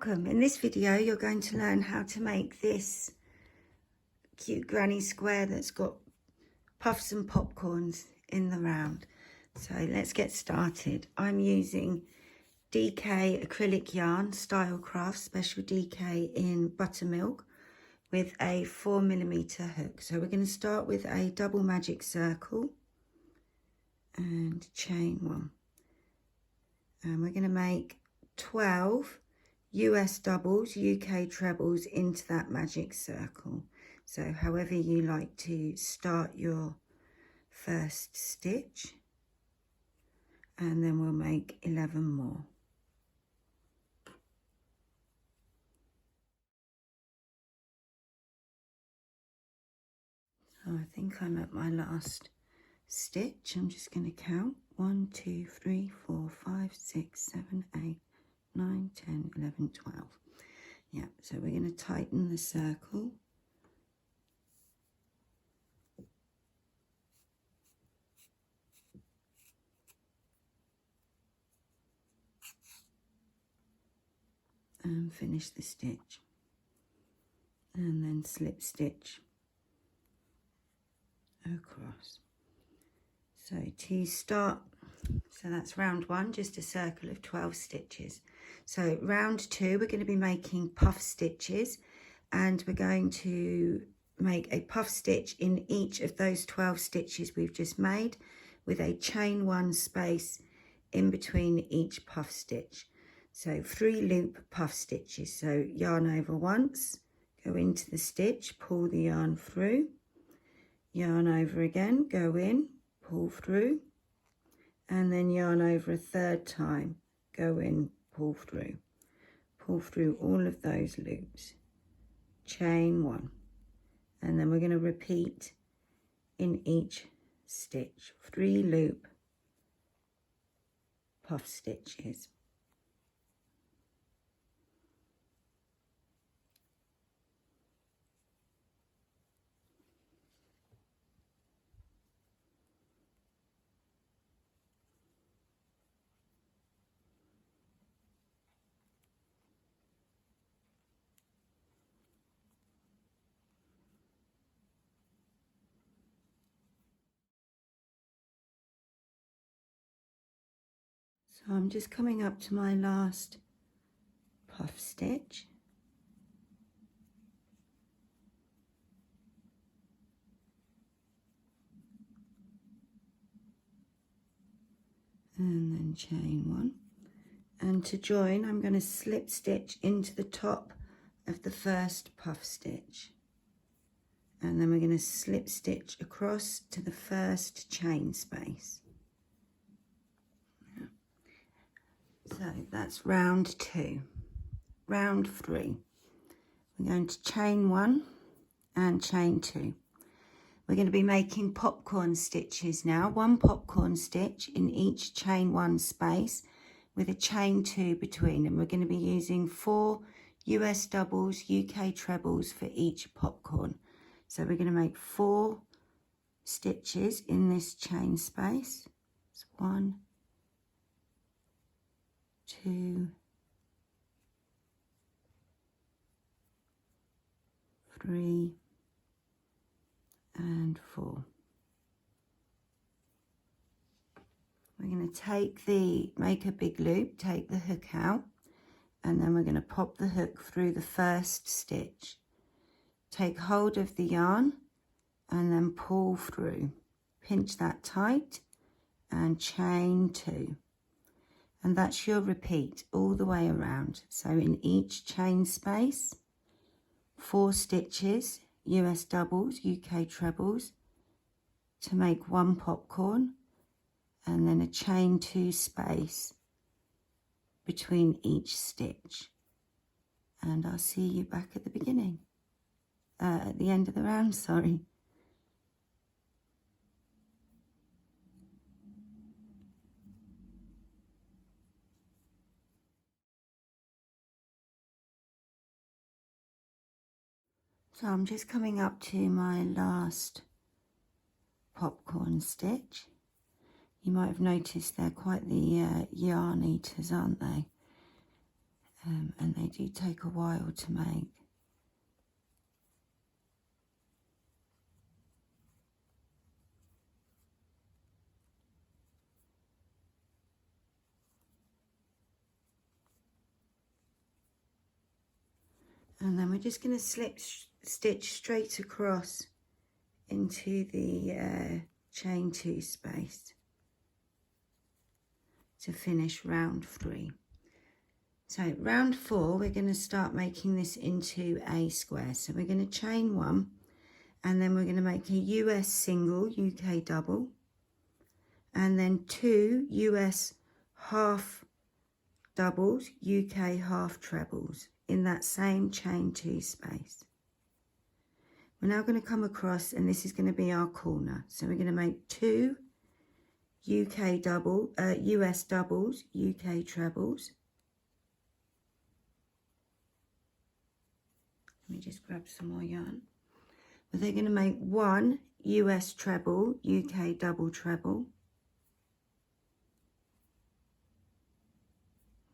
Welcome. In this video you're going to learn how to make this cute granny square that's got puffs and popcorns in the round. So let's get started. I'm using DK acrylic yarn, Stylecraft Special DK in buttermilk with a 4mm hook. So we're going to start with a double magic circle and chain one. And we're going to make 12 US doubles, UK trebles into that magic circle. So however you like to start your first stitch, and then we'll make 11 more. So I think I'm at my last stitch. I'm just going to count 1, 2, 3, 4, 5, 6, 7, 8, 9, 10, 11, 12. Yeah, so we're going to tighten the circle. And finish the stitch. And then slip stitch across. So to start, so that's round one, just a circle of 12 stitches. So round two, we're going to be making puff stitches, and we're going to make a puff stitch in each of those 12 stitches we've just made, with a chain one space in between each puff stitch. So 3 loop puff stitches. So yarn over once, go into the stitch, pull the yarn through, yarn over again, go in, pull through, and then yarn over a third time, go in, pull through all of those loops, chain one, and then we're going to repeat in each stitch 3 loop puff stitches. So I'm just coming up to my last puff stitch. And then chain one. And to join, I'm going to slip stitch into the top of the first puff stitch. And then we're going to slip stitch across to the first chain space. So that's round two. Round three, we're going to chain one and chain two. We're going to be making popcorn stitches now. 1 popcorn stitch in each chain one space with a chain two between, and we're going to be using 4 US doubles, UK trebles for each popcorn. So we're going to make 4 stitches in this chain space. It's 1, 2, 3, and 4. We're going to make a big loop, take the hook out, and then we're going to pop the hook through the first stitch. Take hold of the yarn and then pull through. Pinch that tight and chain 2. And that's your repeat all the way around. So in each chain space, 4 stitches, US doubles, UK trebles, to make 1 popcorn, and then a chain 2 space between each stitch. And I'll see you back at the beginning, at the end of the round, sorry. So I'm just coming up to my last popcorn stitch. You might have noticed they're quite the yarn eaters, aren't they? and they do take a while to make. And then we're just going to slip stitch straight across into the chain 2 space to finish round 3. So round 4, we're going to start making this into a square. So we're going to chain 1, and then we're going to make a US single, UK double, and then 2 US half doubles, UK half trebles in that same chain 2 space. We're now going to come across, and this is going to be our corner. So we're going to make 2 US doubles, UK trebles. Let me just grab some more yarn. But they're going to make 1 US treble, UK double treble.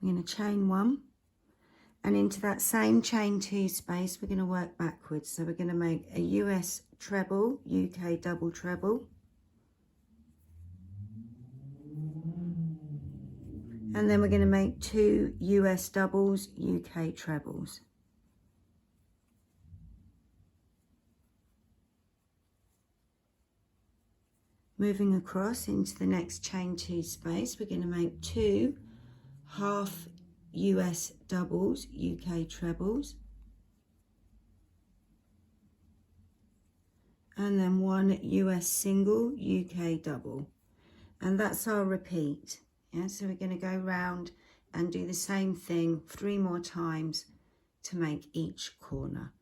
We're going to chain 1, and into that same chain 2 space we're going to work backwards. So we're going to make a US treble, UK double treble, and then we're going to make 2 US doubles, UK trebles. Moving across into the next chain 2 space, we're going to make 2 half US doubles, UK trebles, and then 1 US single, UK double. And that's our repeat. Yeah, so we're going to go round and do the same thing 3 more times to make each corner.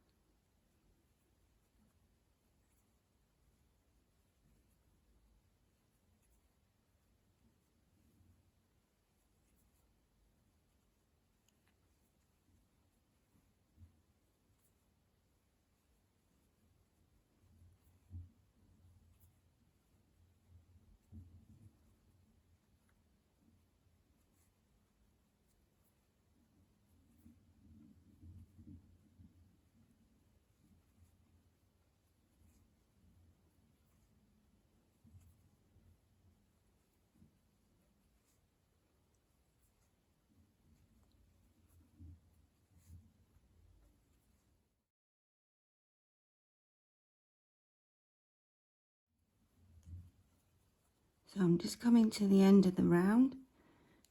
So I'm just coming to the end of the round,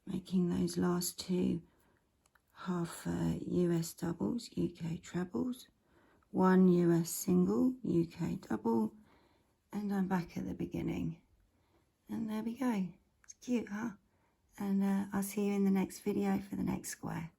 making those last 2 half US doubles, UK trebles, 1 US single, UK double, and I'm back at the beginning. And there we go. It's cute, huh? And I'll see you in the next video for the next square.